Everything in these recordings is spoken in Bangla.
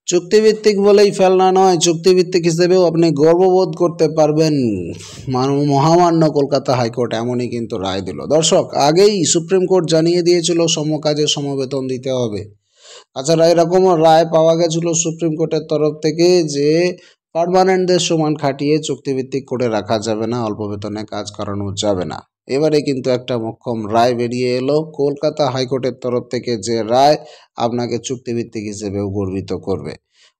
চুক্তিভিত্তিক বলেই ফেলনা নয়, চুক্তিভিত্তিক হিসেবেও আপনি গর্ববোধ করতে পারবেন। মহামান্য কলকাতা হাইকোর্ট এমনই কিন্তু রায় দিল। দর্শক, আগেই সুপ্রিম কোর্ট জানিয়ে দিয়েছিল সমকাজে সমবেতন দিতে হবে। তাছাড়া এরকমও রায় পাওয়া গেছিল সুপ্রিম কোর্টের তরফ থেকে যে পার্মানেন্টদের সমান খাটিয়ে চুক্তিভিত্তিক করে রাখা যাবে না, অল্প বেতনে কাজ করানো যাবে না। এবারে কিন্তু একটা মোক্ষম রায় বেরিয়ে এলো কলকাতা হাইকোর্টের তরফ থেকে, যে রায় আপনাকে চুক্তিভিত্তিক হিসেবেও গর্বিত করবে।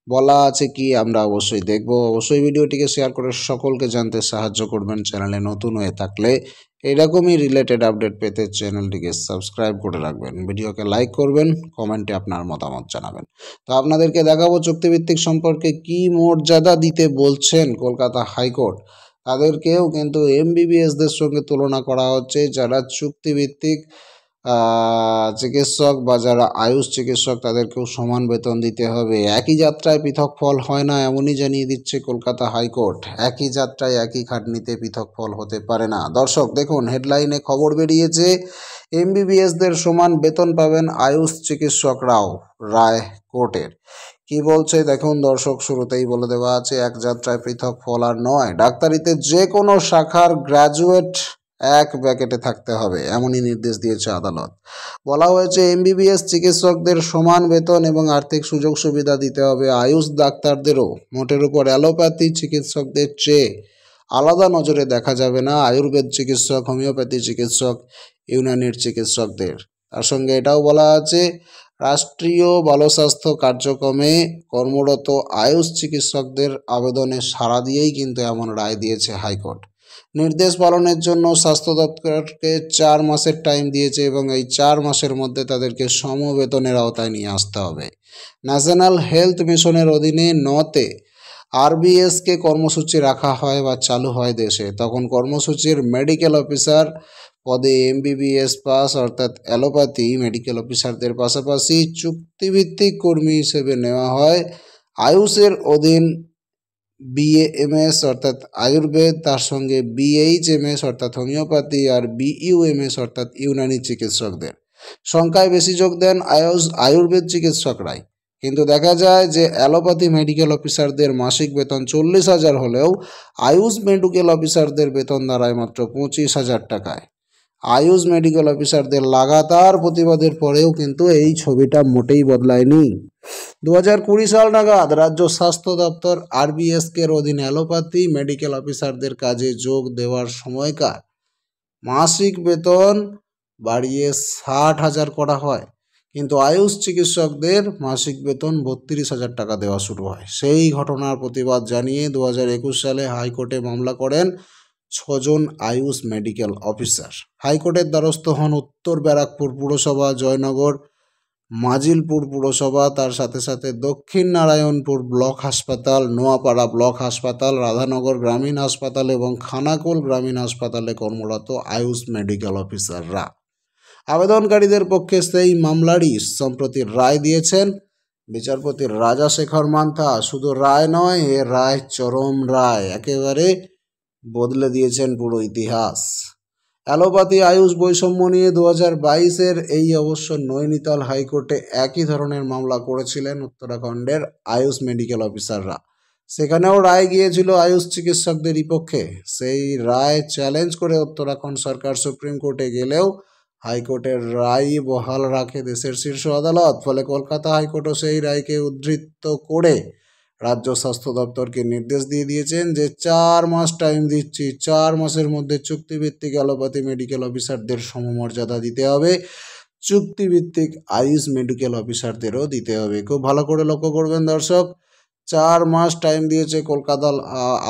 বলা আছে কি আমরা অবশ্যই দেখব। অবশ্যই ভিডিওটিকে শেয়ার করে সকলকে জানতে সাহায্য করবেন। চ্যানেলে নতুন হয়ে থাকলে এরকমই রিলেটেড আপডেট পেতে চ্যানেলটিকে সাবস্ক্রাইব করে রাখবেন, ভিডিওকে লাইক করবেন, কমেন্টে আপনার মতামত জানাবেন। তো আপনাদেরকে দেখাবো চুক্তিভিত্তিক সম্পর্কে কি মর্যাদা দিতে বলছেন কলকাতা হাইকোর্ট। তাদেরকেও কিন্তু এমবিবিএসদের সঙ্গে তুলনা করা হচ্ছে, যারা চুক্তিভিত্তিক চিকিৎসক বা যারা আয়ুষ চিকিৎসক তাদেরকেও সমান বেতন দিতে হবে। একই যাত্রায় পৃথক ফল হয় না, এমনই জানিয়ে দিচ্ছে কলকাতা হাইকোর্ট। একই যাত্রায় একই খাটনিতে পৃথক ফল হতে পারে না। দর্শক দেখুন, হেডলাইনে খবর বেরিয়েছে এমবিবিএসদের সমান বেতন পাবেন আয়ুষ চিকিৎসকরাও, রায় কোর্টের। কি বলছে দেখুন দর্শক, শুরুতেই বলে দেওয়া আছে এক যাত্রায় পৃথক ফল আর নয়, ডাক্তারিতে যে কোনো শাখার গ্র্যাজুয়েট এক ব্র্যাকেটে থাকতে হবে, এমনই নির্দেশ দিয়েছে আদালত। বলা হয়েছে এমবিবিএস চিকিৎসকদের সমান বেতন এবং আর্থিক সুযোগ সুবিধা দিতে হবে আয়ুষ ডাক্তারদেরও। মোটের উপর অ্যালোপ্যাথি চিকিৎসকদের চেয়ে আলাদা নজরে দেখা যাবে না আয়ুর্বেদ চিকিৎসক, হোমিওপ্যাথি চিকিৎসক, ইউনানির চিকিৎসকদের। তার সঙ্গে এটাও বলা আছে রাষ্ট্রীয় বালস্বাস্থ্য কার্যক্রমে কর্মরত আয়ুষ চিকিৎসকদের আবেদনে সাড়া দিয়েই কিন্তু এমন রায় দিয়েছে হাইকোর্ট। নির্দেশ পালনের জন্য স্বাস্থ্য দপ্তরকে 4 মাসের টাইম দিয়েছে এবং এই 4 মাসের মধ্যে তাদেরকে সমবেতনের আওতায় নিয়ে আসতে হবে। ন্যাশনাল হেলথ মিশনের অধীনে 9তে আরবিএসকে কর্মসূচি রাখা হয় বা চালু হয় দেশে, তখন কর্মসূচির মেডিকেল অফিসার পদে এমবিবিএস পাস অর্থাৎ অ্যালোপ্যাথি মেডিকেল অফিসারদের পাশাপাশি চুক্তিভিত্তিক কর্মী হিসেবে নেওয়া হয় আয়ুষের অধীন বিএএমএস অর্থাৎ আয়ুর্বেদ, তার সঙ্গে বিএইচএমএস অর্থাৎ হোমিওপ্যাথি আর বিইউএমএস অর্থাৎ ইউনানি চিকিৎসকদের। সংখ্যায় বেশি যোগ দেন আয়ুর্বেদ চিকিৎসকরাই। কিন্তু দেখা যায় যে অ্যালোপ্যাথি মেডিকেল অফিসারদের মাসিক বেতন 40,000 হলেও আয়ুষ মেডিকেল অফিসারদের বেতন দাঁড়ায় মাত্র 25,000 টাকায়। আয়ুষ মেডিকেল অফিসারদের লাগাতার প্রতিবাদের পরেও কিন্তু এই ছবিটা মোটেই বদলায়নি। 2020 সাল নাগাদ রাজ্য স্বাস্থ্য দপ্তর আরবিএসকের অধীনে অ্যালোপ্যাথি মেডিকেল অফিসারদের কাজে যোগ দেওয়ার সময়কার মাসিক বেতন বাড়িয়ে 60,000 করা হয়, কিন্তু আয়ুষ চিকিৎসকদের মাসিক বেতন 32,000 টাকা দেওয়া শুরু হয়। সেই ঘটনার প্রতিবাদ জানিয়ে 2021 সালে হাইকোর্টে মামলা করেন 6 জন আয়ুষ মেডিকেল অফিসার। হাইকোর্টের দ্বারস্থ হন উত্তর ব্যারাকপুর পুরসভা, জয়নগর মাজিলপুর পুরসভা, তার সাথে সাথে দক্ষিণ নারায়ণপুর ব্লক হাসপাতাল, নোয়াপাড়া ব্লক হাসপাতাল, রাধানগর গ্রামীণ হাসপাতাল এবং খানাকুল গ্রামীণ হাসপাতালে কর্মরত আয়ুষ মেডিকেল অফিসাররা। আবেদনকারীদের পক্ষে সেই মামলারই সম্প্রতি রায় দিয়েছেন বিচারপতি রাজাশেখর মান্থা। শুধু রায় নয়, এ রায় চরম রায়, একেবারে বদলে দিয়েছেন পুরো ইতিহাস। অ্যালোপ্যাথি আয়ুষ বৈষম্য নিয়ে 2022-এর এই অবশ্য নৈনিতাল হাইকোর্টে একই ধরনের মামলা করেছিলেন উত্তরাখণ্ডের আয়ুষ মেডিকেল অফিসাররা। সেখানেও রায় গিয়েছিল আয়ুষ চিকিৎসকদেরই পক্ষে। সেই রায় চ্যালেঞ্জ করে উত্তরাখণ্ড সরকার সুপ্রিম কোর্টে গেলেও হাইকোর্টের রায় বহাল রাখে দেশের শীর্ষ আদালত। ফলে কলকাতা হাইকোর্টও সেই রায়কে উদ্ধৃত করে রাজ্য স্বাস্থ্য দপ্তরকে নির্দেশ দিয়ে দিয়েছেন যে 4 মাস টাইম দিচ্ছি, 4 মাসের মধ্যে চুক্তিভিত্তিক অ্যালোপ্যাথি মেডিকেল অফিসারদের সমমর্যাদা দিতে হবে, চুক্তিভিত্তিক আয়ুষ মেডিকেল অফিসারদেরও দিতে হবে। খুব ভালো করে লক্ষ্য করবেন দর্শক, 4 মাস টাইম দিয়েছে কলকাতা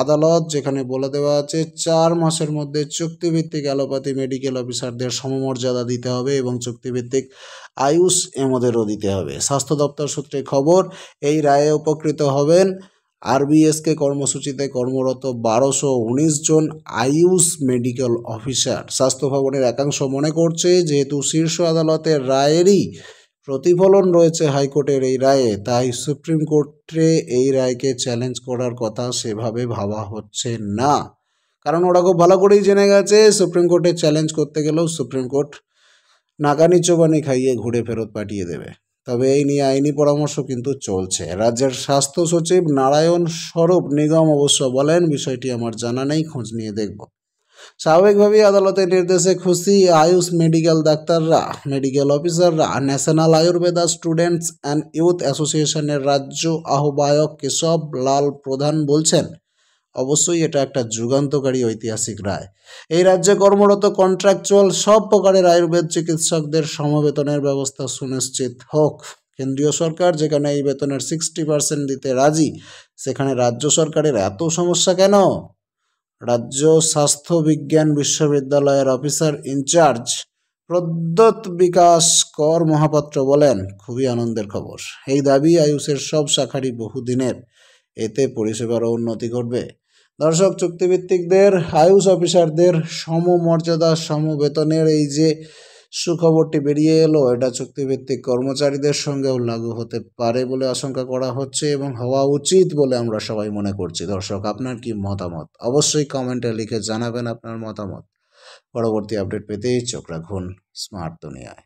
আদালত, যেখানে বলে দেওয়া আছে 4 মাসের মধ্যে চুক্তিভিত্তিক অ্যালোপ্যাথি মেডিকেল অফিসারদের সমমর্যাদা দিতে হবে এবং চুক্তিভিত্তিক আয়ুষ এমদেরও দিতে হবে। স্বাস্থ্য দপ্তর সূত্রে খবর, এই রায়ে উপকৃত হবেন আরবিএসকে কর্মসূচিতে কর্মরত 1219 জন আয়ুষ মেডিকেল অফিসার। স্বাস্থ্য ভবনের একাংশ মনে করছে যেহেতু শীর্ষ আদালতের রায়েরই প্রতিফলন রয়েছে হাইকোর্টের এই রায়ে, তাই সুপ্রিম কোর্টে এই রায়কে চ্যালেঞ্জ করার কথা সেভাবে ভাবা হচ্ছে না। কারণ ওরা খুব ভালো করেই জেনে গেছে সুপ্রিম কোর্টে চ্যালেঞ্জ করতে গেলেও সুপ্রিম কোর্ট নাকানি চোবানি খাইয়ে ঘুরে ফেরত পাঠিয়ে দেবে। তবে এই নিয়ে আইনি পরামর্শ কিন্তু চলছে। রাজ্যের স্বাস্থ্য সচিব নারায়ণ স্বরূপ নিগম অবশ্য বলেন, বিষয়টি আমার জানা নেই, খোঁজ নিয়ে দেখব। স্বাভাবিকভাবেই আদালতের নির্দেশে খুশি আয়ুষ মেডিকেল ডাক্তাররা, মেডিকেল অফিসাররা। National Ayurveda students and youth অ্যাসোসিয়েশনের রাজ্য আহ্বায়ক কেশব লাল প্রধান বলছেন, অবশ্যই এটা একটা যুগান্তকারী ঐতিহাসিক রায়। এই রাজ্যে কর্মরত কন্ট্রাকচুয়াল সব প্রকারের আয়ুর্বেদ চিকিৎসকদের সমবেতনের ব্যবস্থা সুনিশ্চিত হোক। কেন্দ্রীয় সরকার যেখানে এই বেতনের 60% দিতে রাজি, সেখানে রাজ্য সরকারের এত সমস্যা কেন? রাজ্য স্বাস্থ্য বিজ্ঞান বিশ্ববিদ্যালয়ের অফিসার ইনচার্জ প্রদ্যোৎ বিকাশ কর মহাপাত্র বলেন, খুবই আনন্দের খবর। এই দাবি আয়ুষের সব শাখারই বহুদিনের, এতে পরিষেবারও উন্নতি ঘটবে। দর্শক, চুক্তিভিত্তিকদের আয়ুষ অফিসারদের সমমর্যাদা সমবেতনের এই যে সুখবরটি বেরিয়ে এলো, এটা চুক্তিভিত্তিক কর্মচারীদের সঙ্গেও লাগু হতে পারে বলে আশঙ্কা করা হচ্ছে এবং হওয়া উচিত বলে আমরা সবাই মনে করছি। দর্শক, আপনার কি মতামত? অবশ্যই কমেন্টে লিখে জানাবেন আপনার মতামত। পরবর্তী আপডেট পেতে চোখ রাখুন স্মার্ট দুনিয়ায়।